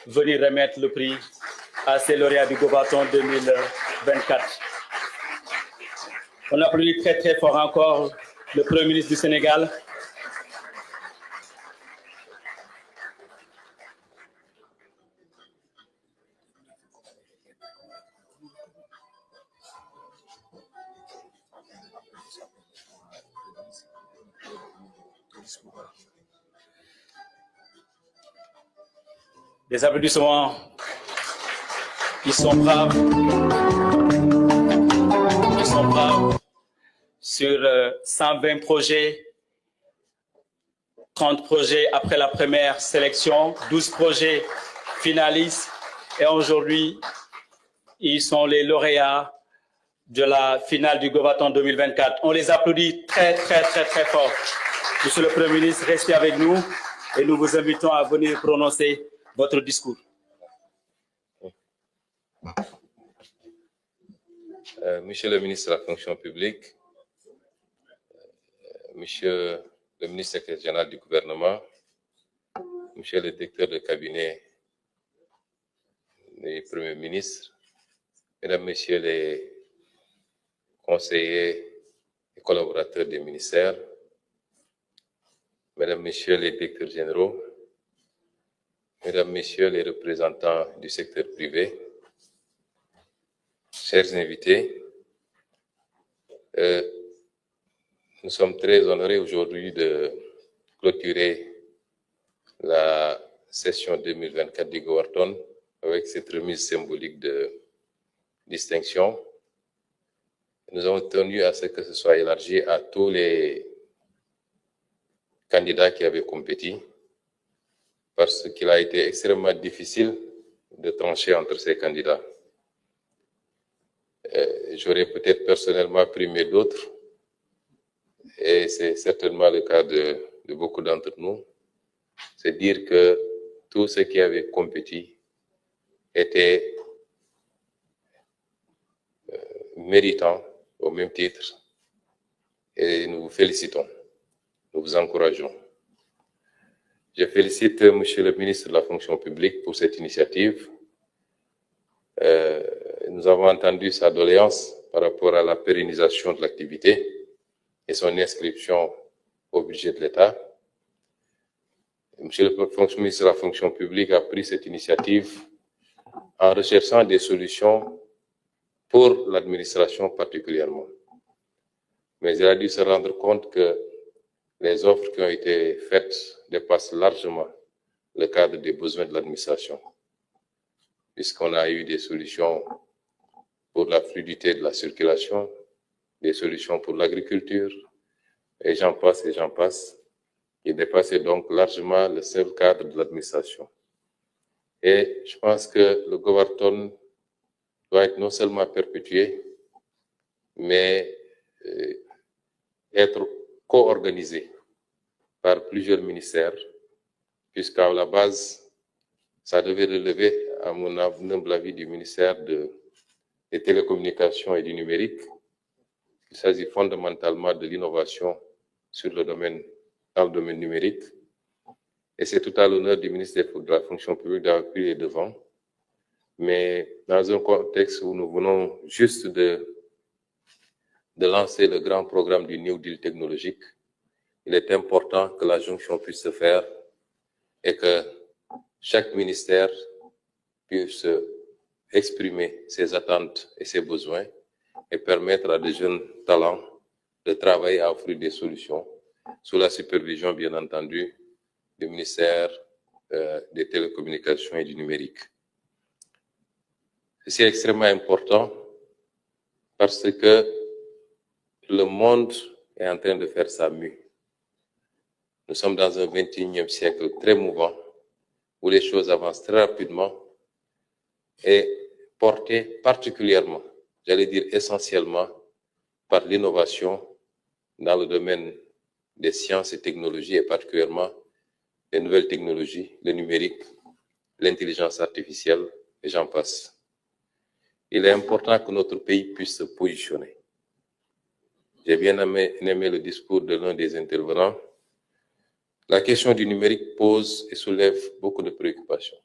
venir remettre le prix à ces lauréats du Gobaton 2024. On applaudit très très fort encore le Premier ministre du Sénégal. Des applaudissements. Ils sont braves. Ils sont braves. Sur 120 projets, 30 projets après la première sélection, 12 projets finalistes. Et aujourd'hui, ils sont les lauréats de la finale du Gobaton 2024. On les applaudit très, très, très, très fort. Monsieur le Premier ministre, restez avec nous et nous vous invitons à venir prononcer votre discours. Monsieur le ministre de la fonction publique, Monsieur le ministre secrétaire général du gouvernement, Monsieur le directeur de cabinet du Premier ministre, Mesdames, Messieurs les conseillers et collaborateurs des ministères, Mesdames, Messieurs les directeurs généraux, Mesdames, Messieurs les représentants du secteur privé, chers invités, nous sommes très honorés aujourd'hui de clôturer la session 2024 du Gobaton avec cette remise symbolique de distinction. Nous avons tenu à ce que ce soit élargi à tous les candidats qui avaient compéti, parce qu'il a été extrêmement difficile de trancher entre ces candidats. J'aurais peut-être personnellement primé d'autres, et c'est certainement le cas de beaucoup d'entre nous. C'est dire que tous ceux qui avaient compéti étaient méritants au même titre, et nous vous félicitons, nous vous encourageons. Je félicite Monsieur le ministre de la fonction publique pour cette initiative. Nous avons entendu sa doléance par rapport à la pérennisation de l'activité et son inscription au budget de l'État. Monsieur le ministre de la fonction publique a pris cette initiative en recherchant des solutions pour l'administration particulièrement. Mais il a dû se rendre compte que les offres qui ont été faites dépassent largement le cadre des besoins de l'administration, puisqu'on a eu des solutions pour la fluidité de la circulation, des solutions pour l'agriculture, et j'en passe, qui dépassaient donc largement le seul cadre de l'administration. Et je pense que le Gobaton doit être non seulement perpétué, mais être co-organisé par plusieurs ministères, puisqu'à la base, ça devait relever, à mon humble avis, du ministère des télécommunications et du numérique. Il s'agit fondamentalement de l'innovation dans le domaine numérique. Et c'est tout à l'honneur du ministère de la fonction publique d'avoir pris les devants. Mais dans un contexte où nous venons juste de lancer le grand programme du New Deal technologique, il est important que la jonction puisse se faire et que chaque ministère puisse exprimer ses attentes et ses besoins et permettre à des jeunes talents de travailler à offrir des solutions sous la supervision, bien entendu, du ministère des télécommunications et du numérique. C'est extrêmement important parce que le monde est en train de faire sa mue. Nous sommes dans un 21e siècle très mouvant où les choses avancent très rapidement et portées particulièrement, j'allais dire essentiellement, par l'innovation dans le domaine des sciences et technologies et particulièrement les nouvelles technologies, le numérique, l'intelligence artificielle et j'en passe. Il est important que notre pays puisse se positionner. J'ai bien aimé le discours de l'un des intervenants. La question du numérique pose et soulève beaucoup de préoccupations.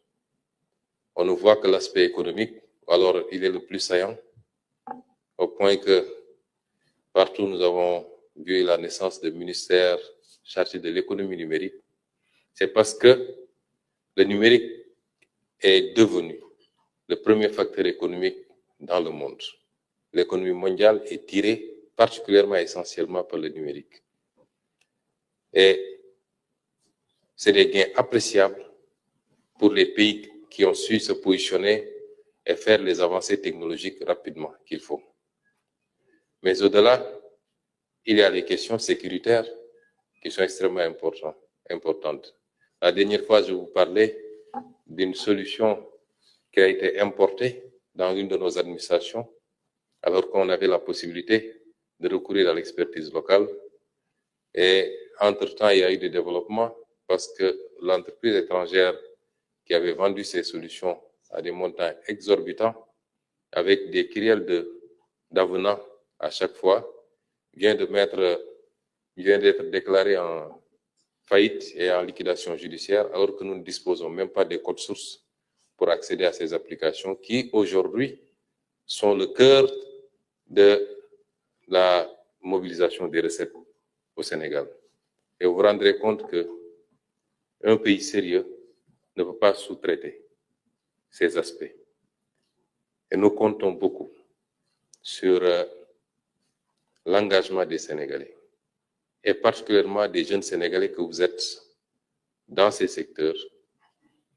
on ne voit que l'aspect économique, alors il est le plus saillant, au point que partout nous avons vu la naissance de ministères chargés de l'économie numérique. C'est parce que le numérique est devenu le premier facteur économique dans le monde. L'économie mondiale est tirée particulièrement essentiellement par le numérique. Et c'est des gains appréciables pour les pays qui ont su se positionner et faire les avancées technologiques rapidement qu'il faut. Mais au-delà, il y a les questions sécuritaires qui sont extrêmement importantes. La dernière fois, je vous parlais d'une solution qui a été importée dans une de nos administrations, alors qu'on avait la possibilité de recourir à l'expertise locale. Et entre-temps, il y a eu des développements parce que l'entreprise étrangère qui avait vendu ces solutions à des montants exorbitants, avec des kyrielles d'avenants à chaque fois, vient d'être déclarée en faillite et en liquidation judiciaire, alors que nous ne disposons même pas des codes sources pour accéder à ces applications qui, aujourd'hui, sont le cœur de la mobilisation des recettes au Sénégal. Et vous vous rendrez compte qu'un pays sérieux ne peut pas sous-traiter ces aspects. Et nous comptons beaucoup sur l'engagement des Sénégalais, et particulièrement des jeunes Sénégalais que vous êtes dans ces secteurs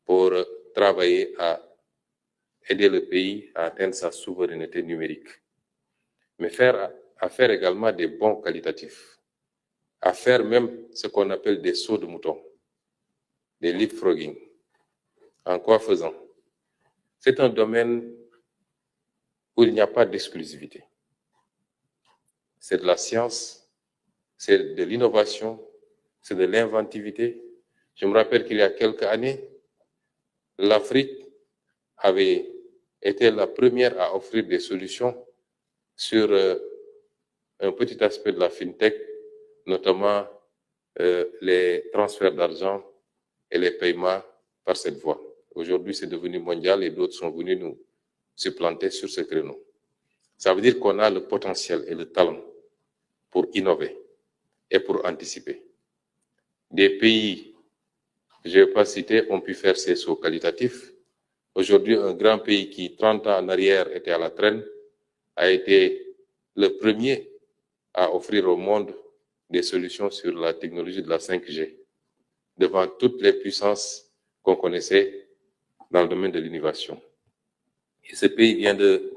pour travailler à aider le pays à atteindre sa souveraineté numérique, mais à faire également des bons qualitatifs, à faire même ce qu'on appelle des sauts de mouton, des leapfrogging. En quoi faisant? C'est un domaine où il n'y a pas d'exclusivité. C'est de la science, c'est de l'innovation, c'est de l'inventivité. Je me rappelle qu'il y a quelques années, l'Afrique avait été la première à offrir des solutions sur un petit aspect de la FinTech, notamment les transferts d'argent et les paiements par cette voie. Aujourd'hui, c'est devenu mondial et d'autres sont venus nous supplanter sur ce créneau. Ça veut dire qu'on a le potentiel et le talent pour innover et pour anticiper. Des pays que je ne vais pas citer ont pu faire ces sauts qualitatifs. Aujourd'hui, un grand pays qui, 30 ans en arrière, était à la traîne, a été le premier à offrir au monde des solutions sur la technologie de la 5G, devant toutes les puissances qu'on connaissait dans le domaine de l'innovation. Et ce pays vient de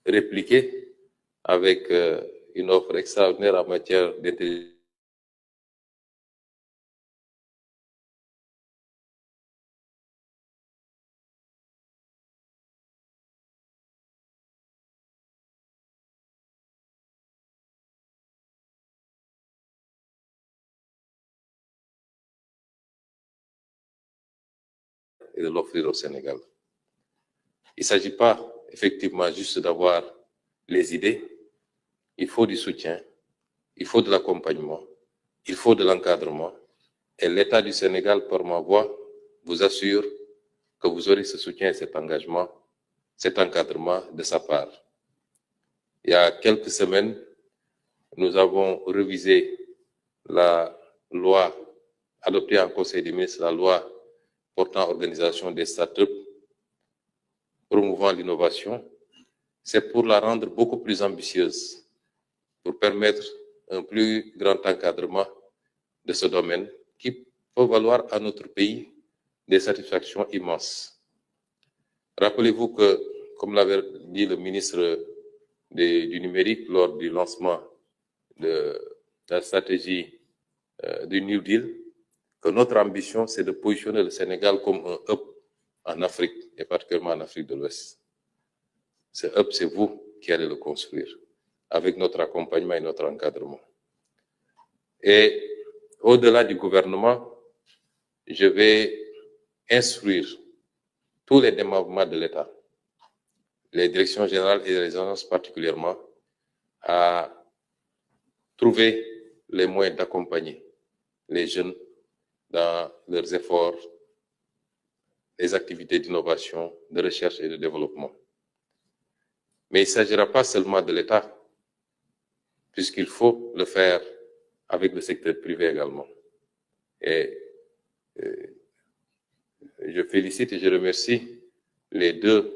répliquer avec une offre extraordinaire en matière d'intelligence et de l'offrir au Sénégal. Il ne s'agit pas effectivement juste d'avoir les idées, il faut du soutien, il faut de l'accompagnement, il faut de l'encadrement. Et l'État du Sénégal, par ma voix, vous assure que vous aurez ce soutien et cet engagement, cet encadrement de sa part. Il y a quelques semaines, nous avons révisé la loi adoptée en Conseil des ministres, la loi portant organisation des startups, promouvant l'innovation. C'est pour la rendre beaucoup plus ambitieuse, pour permettre un plus grand encadrement de ce domaine qui peut valoir à notre pays des satisfactions immenses. Rappelez-vous que, comme l'avait dit le ministre du numérique lors du lancement de la stratégie du New Deal, que notre ambition, c'est de positionner le Sénégal comme un hub en Afrique, et particulièrement en Afrique de l'Ouest. Ce hub, c'est vous qui allez le construire, avec notre accompagnement et notre encadrement. Et au-delà du gouvernement, je vais instruire tous les démembrements de l'État, les directions générales et les agences particulièrement, à trouver les moyens d'accompagner les jeunes dans leurs efforts les activités d'innovation, de recherche et de développement. Mais il ne s'agira pas seulement de l'État, puisqu'il faut le faire avec le secteur privé également. Et je félicite et je remercie les deux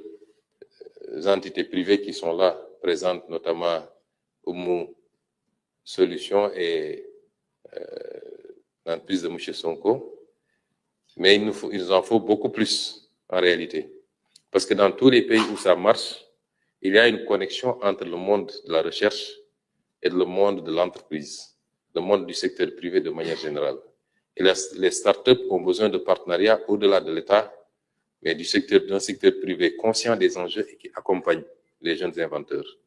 entités privées qui sont là, présentes, notamment Oumou Solutions et l'entreprise de M. Sonko. Mais il nous en faut beaucoup plus en réalité. Parce que dans tous les pays où ça marche, il y a une connexion entre le monde de la recherche et le monde de l'entreprise, le monde du secteur privé de manière générale. Et les startups ont besoin de partenariats au-delà de l'État, mais d'un secteur privé conscient des enjeux et qui accompagne les jeunes inventeurs.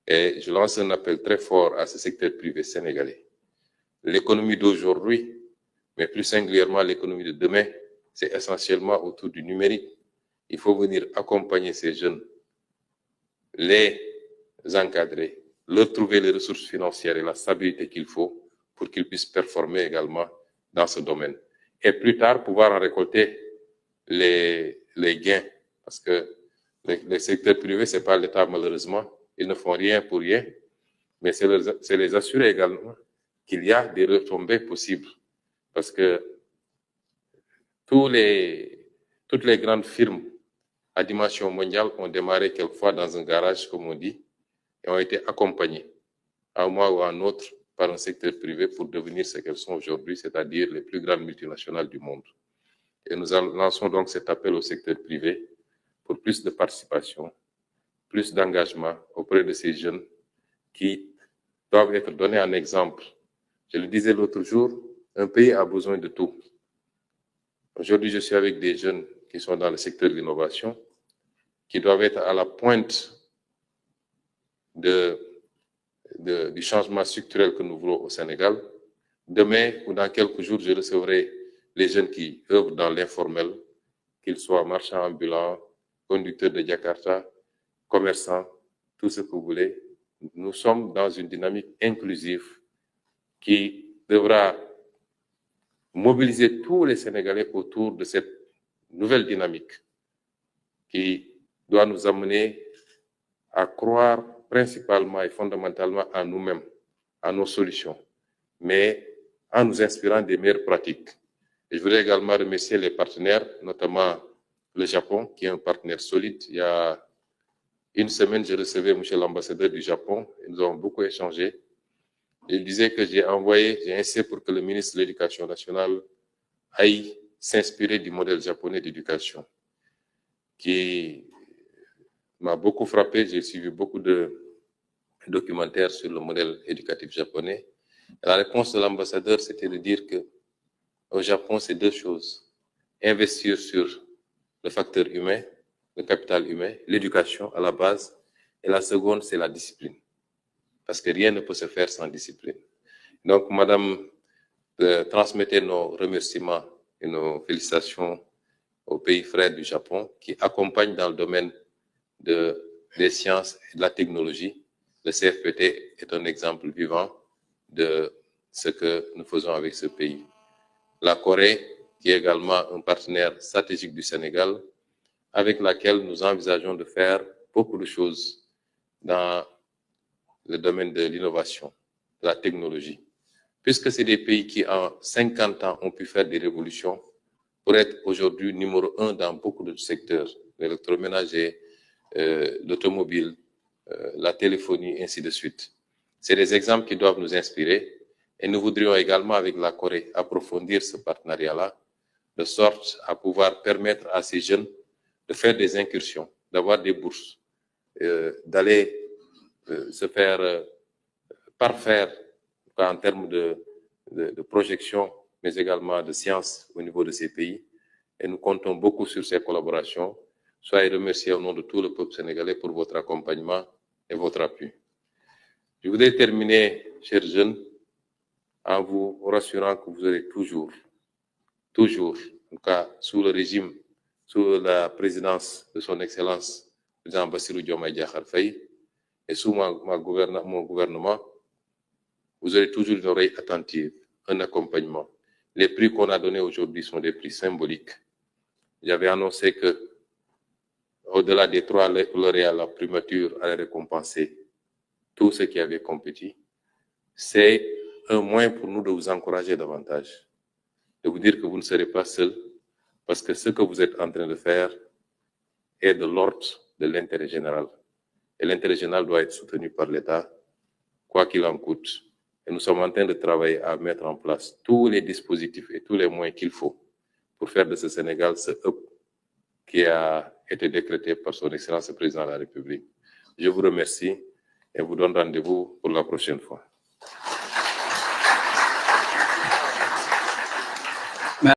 Et je lance un appel très fort à ce secteur privé sénégalais. L'économie d'aujourd'hui, mais plus singulièrement l'économie de demain, c'est essentiellement autour du numérique. Il faut venir accompagner ces jeunes, les encadrer, leur trouver les ressources financières et la stabilité qu'il faut pour qu'ils puissent performer également dans ce domaine. Et plus tard, pouvoir en récolter les gains. Parce que le secteur privé, c'est pas l'État malheureusement. Ils ne font rien pour rien. Mais c'est les assurer également qu'il y a des retombées possibles. Parce que toutes les grandes firmes à dimension mondiale ont démarré quelquefois dans un garage, comme on dit, et ont été accompagnées, à un moment ou à un autre, par un secteur privé pour devenir ce qu'elles sont aujourd'hui, c'est-à-dire les plus grandes multinationales du monde. Et nous lançons donc cet appel au secteur privé pour plus de participation, plus d'engagement auprès de ces jeunes qui doivent être donnés en exemple. Je le disais l'autre jour, un pays a besoin de tout. Aujourd'hui, je suis avec des jeunes qui sont dans le secteur de l'innovation, qui doivent être à la pointe du changement structurel que nous voulons au Sénégal. Demain ou dans quelques jours, je recevrai les jeunes qui œuvrent dans l'informel, qu'ils soient marchands ambulants, conducteurs de Jakarta, commerçants, tout ce que vous voulez. Nous sommes dans une dynamique inclusive qui devra mobiliser tous les Sénégalais autour de cette nouvelle dynamique qui doit nous amener à croire principalement et fondamentalement en nous-mêmes, à nos solutions, mais en nous inspirant des meilleures pratiques. Et je voudrais également remercier les partenaires, notamment le Japon, qui est un partenaire solide. Il y a une semaine, j'ai reçu M. l'ambassadeur du Japon et nous avons beaucoup échangé. Il disait que j'ai insisté pour que le ministre de l'Éducation nationale aille s'inspirer du modèle japonais d'éducation, qui m'a beaucoup frappé. J'ai suivi beaucoup de documentaires sur le modèle éducatif japonais. Et la réponse de l'ambassadeur, c'était de dire que au Japon, c'est deux choses. Investir sur le facteur humain, le capital humain, l'éducation à la base. Et la seconde, c'est la discipline. Parce que rien ne peut se faire sans discipline. Donc, madame, transmettez nos remerciements et nos félicitations au pays frère du Japon qui accompagne dans le domaine des sciences et de la technologie. Le CFPT est un exemple vivant de ce que nous faisons avec ce pays. La Corée, qui est également un partenaire stratégique du Sénégal, avec laquelle nous envisageons de faire beaucoup de choses dans le domaine de l'innovation, de la technologie. Puisque c'est des pays qui, en 50 ans, ont pu faire des révolutions pour être aujourd'hui numéro 1 dans beaucoup de secteurs, l'électroménager, l'automobile, la téléphonie, ainsi de suite. C'est des exemples qui doivent nous inspirer et nous voudrions également, avec la Corée, approfondir ce partenariat-là, de sorte à pouvoir permettre à ces jeunes de faire des incursions, d'avoir des bourses, d'aller se faire parfaire en termes de projection, mais également de science au niveau de ces pays. Et nous comptons beaucoup sur ces collaborations. Soyez remerciés au nom de tout le peuple sénégalais pour votre accompagnement et votre appui. Je voudrais terminer, chers jeunes, en vous rassurant que vous aurez toujours, en tout cas sous le régime, sous la présidence de son Excellence, le président Bassirou Diomaye Diakhar Faye, et sous mon gouvernement, vous aurez toujours une oreille attentive, un accompagnement. Les prix qu'on a donnés aujourd'hui sont des prix symboliques. j'avais annoncé que, au-delà des 3 lauréats, la primature allait récompenser tous ceux qui avaient compétit. C'est un moyen pour nous de vous encourager davantage, de vous dire que vous ne serez pas seul, parce que ce que vous êtes en train de faire est de l'ordre de l'intérêt général. Et l'intérêt général doit être soutenu par l'État, quoi qu'il en coûte. Et nous sommes en train de travailler à mettre en place tous les dispositifs et tous les moyens qu'il faut pour faire de ce Sénégal ce hub qui a été décrété par son Excellence le Président de la République. Je vous remercie et vous donne rendez-vous pour la prochaine fois.